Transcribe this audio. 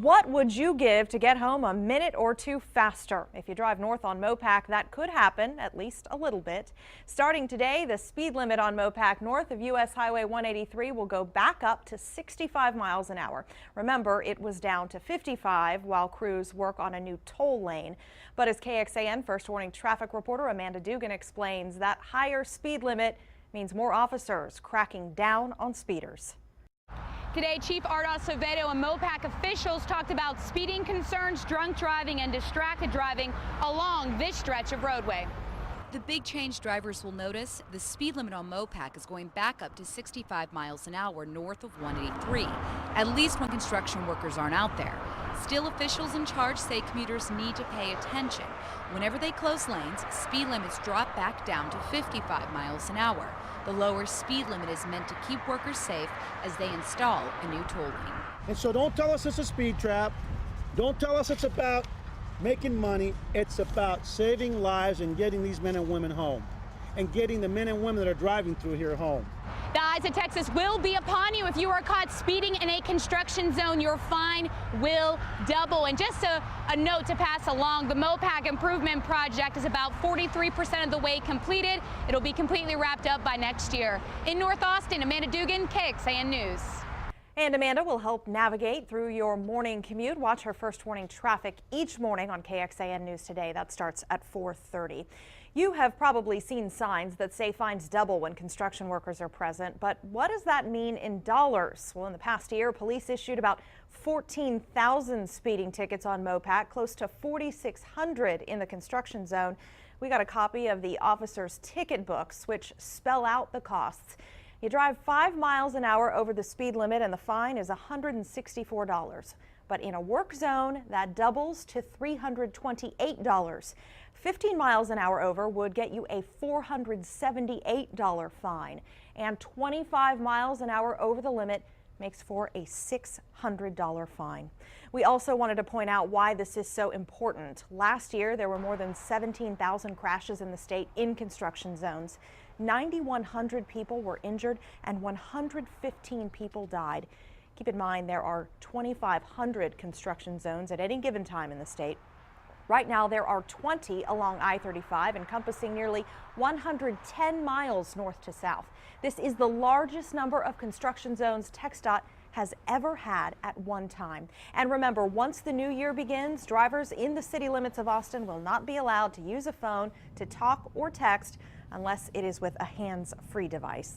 What would you give to get home a minute or two faster? If you drive north on MoPac, that could happen, at least a little bit. Starting today, the speed limit on MoPac north of US Highway 183 will go back up to 65 miles an hour. Remember, it was down to 55 while crews work on a new toll lane. But as KXAN First Warning traffic reporter Amanda Dugan explains, that higher speed limit means more officers cracking down on speeders. Today, Chief Arda Sovedo and MoPac officials talked about speeding concerns, drunk driving, and distracted driving along this stretch of roadway. The big change drivers will notice: the speed limit on MoPac is going back up to 65 miles an hour north of 183, at least when construction workers aren't out there. Still, officials in charge say commuters need to pay attention. Whenever they close lanes, speed limits drop back down to 55 miles an hour. The lower speed limit is meant to keep workers safe as they install a new toll lane. And so don't tell us it's a speed trap. Don't tell us it's about making money. It's about saving lives and getting these men and women home, and getting the men and women that are driving through here home. The eyes of Texas will be upon you if you are caught speeding in a construction zone. Your fine will double. And just a note to pass along, the MoPac improvement project is about 43% of the way completed. It'll be completely wrapped up by next year. In North Austin, Amanda Dugan, KXAN News. And Amanda will help navigate through your morning commute. Watch her First Warning traffic each morning on KXAN News Today. That starts at 4:30. You have probably seen signs that say fines double when construction workers are present, but what does that mean in dollars? Well, in the past year, police issued about 14,000 speeding tickets on MoPac, close to 4,600 in the construction zone. We got a copy of the officers' ticket books, which spell out the costs. You drive 5 miles an hour over the speed limit and the fine is $164. But in a work zone, that doubles to $328. 15 miles an hour over would get you a $478 fine. And 25 miles an hour over the limit makes for a $600 fine. We also wanted to point out why this is so important. Last year, there were more than 17,000 crashes in the state in construction zones. 9,100 people were injured and 115 people died. Keep in mind, there are 2,500 construction zones at any given time in the state. Right now, there are 20 along I-35, encompassing nearly 110 miles north to south. This is the largest number of construction zones TxDOT has ever had at one time. And remember, once the new year begins, drivers in the city limits of Austin will not be allowed to use a phone to talk or text unless it is with a hands-free device.